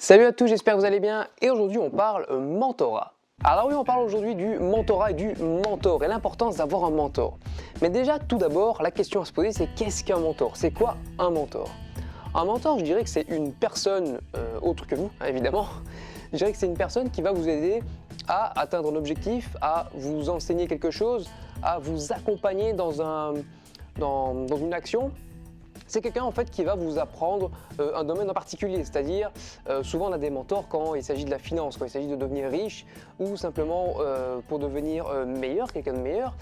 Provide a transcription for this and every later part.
Salut à tous, j'espère que vous allez bien et aujourd'hui on parle mentorat. Alors oui, on parle aujourd'hui du mentorat et du mentor et l'importance d'avoir un mentor. Mais déjà, tout d'abord, la question à se poser c'est qu'est-ce qu'un mentor? C'est quoi un mentor? Un mentor, je dirais que c'est une personne autre que vous, hein, évidemment. Je dirais que c'est une personne qui va vous aider à atteindre un objectif, à vous enseigner quelque chose, à vous accompagner dans une action. C'est quelqu'un en fait qui va vous apprendre un domaine en particulier, c'est-à-dire souvent on a des mentors quand il s'agit de la finance, quand il s'agit de devenir riche ou simplement pour devenir meilleur, quelqu'un de meilleur.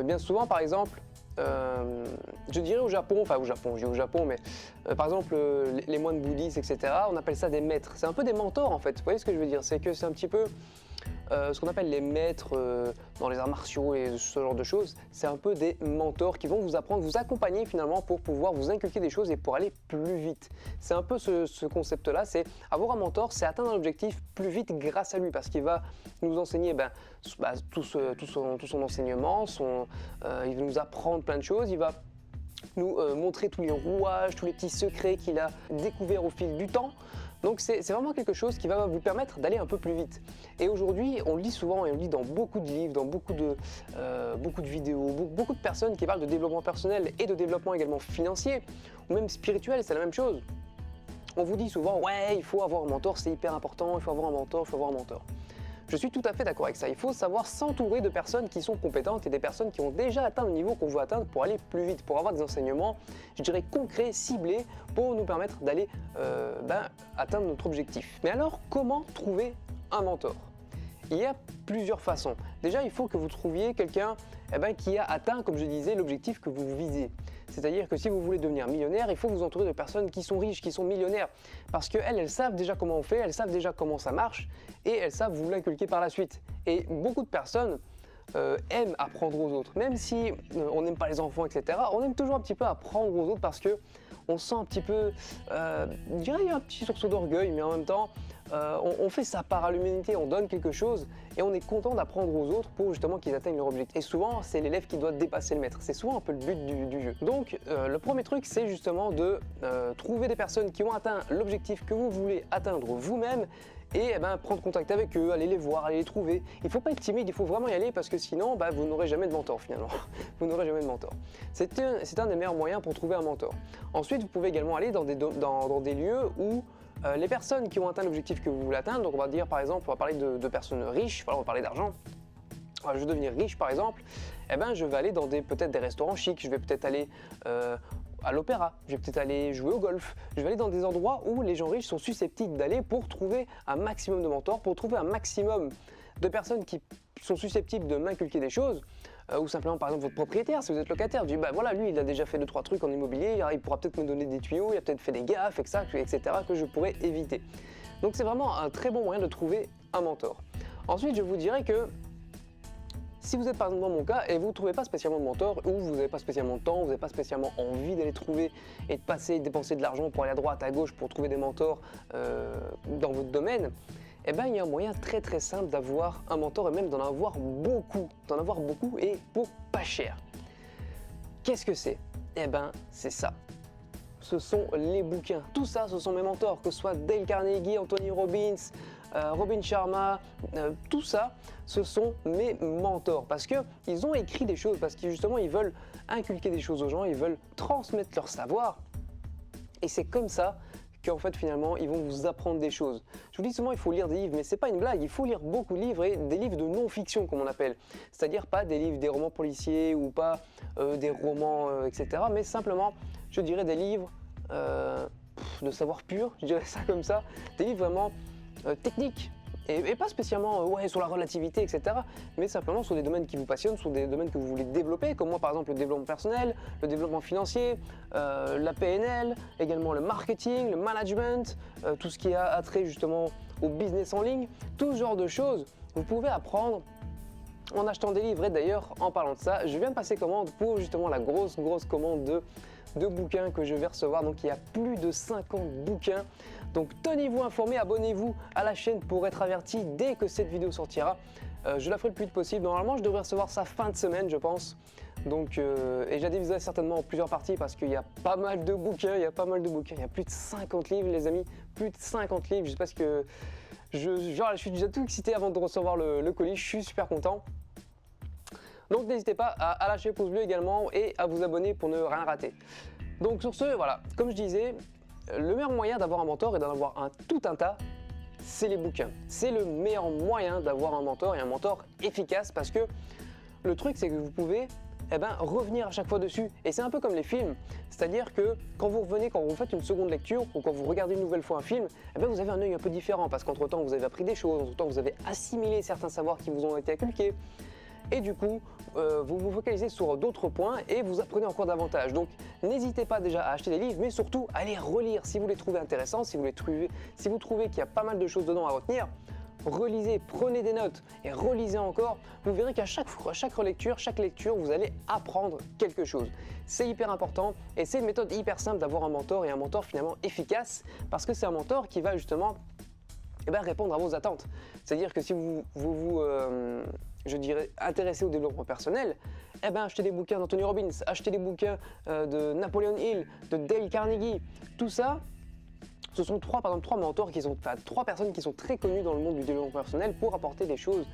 Bien souvent par exemple, je dirais au Japon, je dis au Japon, mais par exemple les moines bouddhistes, etc., on appelle ça des maîtres. C'est un peu des mentors en fait, vous voyez ce que je veux dire? C'est que c'est un petit peu ce qu'on appelle les maîtres dans les arts martiaux et ce genre de choses, c'est un peu des mentors qui vont vous apprendre, vous accompagner finalement pour pouvoir vous inculquer des choses et pour aller plus vite. C'est un peu ce concept-là, c'est avoir un mentor, c'est atteindre un objectif plus vite grâce à lui parce qu'il va nous enseigner tout son enseignement, il va nous apprendre plein de choses, il va nous montrer tous les rouages, tous les petits secrets qu'il a découverts au fil du temps. Donc c'est vraiment quelque chose qui va vous permettre d'aller un peu plus vite. Et aujourd'hui, on le lit souvent et on le lit dans beaucoup de livres, dans beaucoup de vidéos, beaucoup de personnes qui parlent de développement personnel et de développement également financier, ou même spirituel, c'est la même chose. On vous dit souvent, ouais, il faut avoir un mentor, c'est hyper important, il faut avoir un mentor, il faut avoir un mentor. Je suis tout à fait d'accord avec ça. Il faut savoir s'entourer de personnes qui sont compétentes et des personnes qui ont déjà atteint le niveau qu'on veut atteindre pour aller plus vite, pour avoir des enseignements, je dirais concrets, ciblés, pour nous permettre d'aller atteindre notre objectif. Mais alors, comment trouver un mentor? Il y a plusieurs façons. Déjà, il faut que vous trouviez quelqu'un qui a atteint, comme je disais, l'objectif que vous visez. C'est-à-dire que si vous voulez devenir millionnaire, il faut vous entourer de personnes qui sont riches, qui sont millionnaires. Parce qu'elles savent déjà comment on fait, elles savent déjà comment ça marche et elles savent vous l'inculquer par la suite. Et beaucoup de personnes aiment apprendre aux autres. Même si on n'aime pas les enfants, etc., on aime toujours un petit peu apprendre aux autres parce que on sent un petit peu, je dirais, il y a un petit sursaut d'orgueil, mais en même temps, on fait sa part à l'humanité, on donne quelque chose et on est content d'apprendre aux autres pour justement qu'ils atteignent leur objectif. Et souvent, c'est l'élève qui doit dépasser le maître. C'est souvent un peu le but du jeu. Donc, le premier truc, c'est justement de trouver des personnes qui ont atteint l'objectif que vous voulez atteindre vous-même et prendre contact avec eux, aller les voir, aller les trouver. Il ne faut pas être timide, il faut vraiment y aller parce que sinon, vous n'aurez jamais de mentor finalement. Vous n'aurez jamais de mentor. C'est un des meilleurs moyens pour trouver un mentor. Ensuite, vous pouvez également aller dans des lieux où les personnes qui ont atteint l'objectif que vous voulez atteindre, donc on va dire par exemple, on va parler de personnes riches, voilà, on va parler d'argent. Je veux devenir riche par exemple, je vais aller dans peut-être des restaurants chics, je vais peut-être aller à l'opéra, je vais peut-être aller jouer au golf, je vais aller dans des endroits où les gens riches sont susceptibles d'aller pour trouver un maximum de mentors, pour trouver un maximum de personnes qui sont susceptibles de m'inculquer des choses, ou simplement par exemple votre propriétaire, si vous êtes locataire, dit voilà, lui il a déjà fait 2-3 trucs en immobilier, il pourra peut-être me donner des tuyaux, il a peut-être fait des gaffes, etc. que je pourrais éviter. Donc c'est vraiment un très bon moyen de trouver un mentor. Ensuite, je vous dirais que si vous êtes par exemple dans mon cas et vous ne trouvez pas spécialement de mentor ou vous n'avez pas spécialement de temps, vous n'avez pas spécialement envie d'aller trouver et de dépenser de l'argent pour aller à droite, à gauche pour trouver des mentors dans votre domaine, il y a un moyen très très simple d'avoir un mentor et même d'en avoir beaucoup et pour pas cher. Qu'est-ce que c'est? C'est ça. Ce sont les bouquins. Tout ça, ce sont mes mentors, que ce soit Dale Carnegie, Anthony Robbins, Robin Sharma, tout ça, ce sont mes mentors parce qu'ils ont écrit des choses, parce que justement ils veulent inculquer des choses aux gens, ils veulent transmettre leur savoir et c'est comme ça qu'en fait finalement ils vont vous apprendre des choses. Je vous dis souvent il faut lire des livres, mais c'est pas une blague, il faut lire beaucoup de livres et des livres de non-fiction comme on appelle, c'est-à-dire pas des romans policiers ou pas des romans etc. mais simplement je dirais des livres de savoir pur, je dirais ça comme ça, des livres vraiment techniques et pas spécialement sur la relativité etc. mais simplement sur des domaines qui vous passionnent, sur des domaines que vous voulez développer comme moi par exemple le développement personnel, le développement financier, la PNL, également le marketing, le management, tout ce qui a trait justement au business en ligne, tout ce genre de choses vous pouvez apprendre en achetant des livres. Et d'ailleurs en parlant de ça, je viens de passer commande pour justement la grosse commande de bouquins que je vais recevoir. Donc il y a plus de 50 bouquins. Donc tenez-vous informés, abonnez-vous à la chaîne pour être averti dès que cette vidéo sortira. Je la ferai le plus vite possible. Normalement je devrais recevoir ça fin de semaine je pense. Donc, et je la diviserai certainement en plusieurs parties parce qu'il y a pas mal de bouquins, il y a plus de 50 livres les amis, plus de 50 livres, je sais pas ce que... je suis déjà tout excité avant de recevoir le colis, je suis super content. Donc n'hésitez pas à lâcher pouce bleu également et à vous abonner pour ne rien rater. Donc sur ce, voilà, comme je disais, le meilleur moyen d'avoir un mentor et d'en avoir tout un tas, c'est les bouquins. C'est le meilleur moyen d'avoir un mentor et un mentor efficace parce que le truc c'est que vous pouvez revenir à chaque fois dessus. Et c'est un peu comme les films, c'est-à-dire que quand vous revenez, quand vous faites une seconde lecture ou quand vous regardez une nouvelle fois un film, vous avez un œil un peu différent parce qu'entre temps vous avez appris des choses, entre temps vous avez assimilé certains savoirs qui vous ont été inculqués. Et du coup, vous vous focalisez sur d'autres points et vous apprenez encore davantage. Donc, n'hésitez pas déjà à acheter des livres, mais surtout à les relire si vous les trouvez intéressants, si vous trouvez qu'il y a pas mal de choses dedans à retenir. Relisez, prenez des notes et relisez encore. Vous verrez qu'à chaque lecture, vous allez apprendre quelque chose. C'est hyper important et c'est une méthode hyper simple d'avoir un mentor et un mentor finalement efficace parce que c'est un mentor qui va justement répondre à vos attentes. C'est-à-dire que si je dirais, intéressé au développement personnel, achetez des bouquins d'Anthony Robbins, achetez des bouquins de Napoleon Hill, de Dale Carnegie. Tout ça, ce sont trois mentors trois personnes qui sont très connues dans le monde du développement personnel pour apporter des choses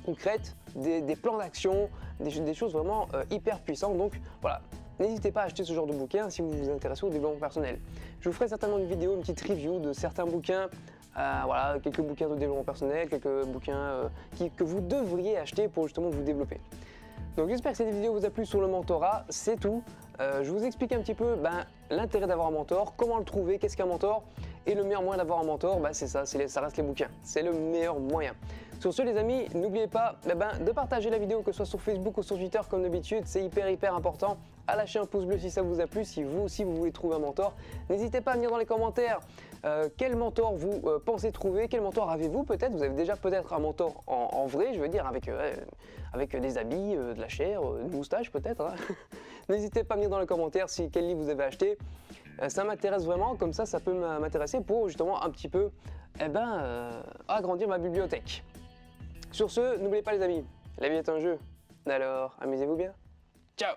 concrètes, des plans d'action, des choses vraiment hyper puissantes. Donc voilà, n'hésitez pas à acheter ce genre de bouquins si vous vous intéressez au développement personnel. Je vous ferai certainement une vidéo, une petite review de certains bouquins. Voilà, quelques bouquins de développement personnel, quelques bouquins que vous devriez acheter pour justement vous développer. Donc j'espère que cette vidéo vous a plu sur le mentorat, c'est tout. Je vous explique un petit peu l'intérêt d'avoir un mentor, comment le trouver, qu'est-ce qu'un mentor. Et le meilleur moyen d'avoir un mentor, c'est ça, ça reste les bouquins. C'est le meilleur moyen. Sur ce les amis, n'oubliez pas de partager la vidéo, que ce soit sur Facebook ou sur Twitter comme d'habitude, c'est hyper important. À lâcher un pouce bleu si ça vous a plu, si vous aussi vous voulez trouver un mentor. N'hésitez pas à venir dans les commentaires quel mentor vous pensez trouver, quel mentor avez-vous peut-être. Vous avez déjà peut-être un mentor en vrai, je veux dire, avec des habits, de la chair, une moustache peut-être. Hein. N'hésitez pas à venir dans les commentaires quel livre vous avez acheté. Ça m'intéresse vraiment, comme ça peut m'intéresser pour justement un petit peu agrandir ma bibliothèque. Sur ce, n'oubliez pas les amis, la vie est un jeu, alors amusez-vous bien. Ciao!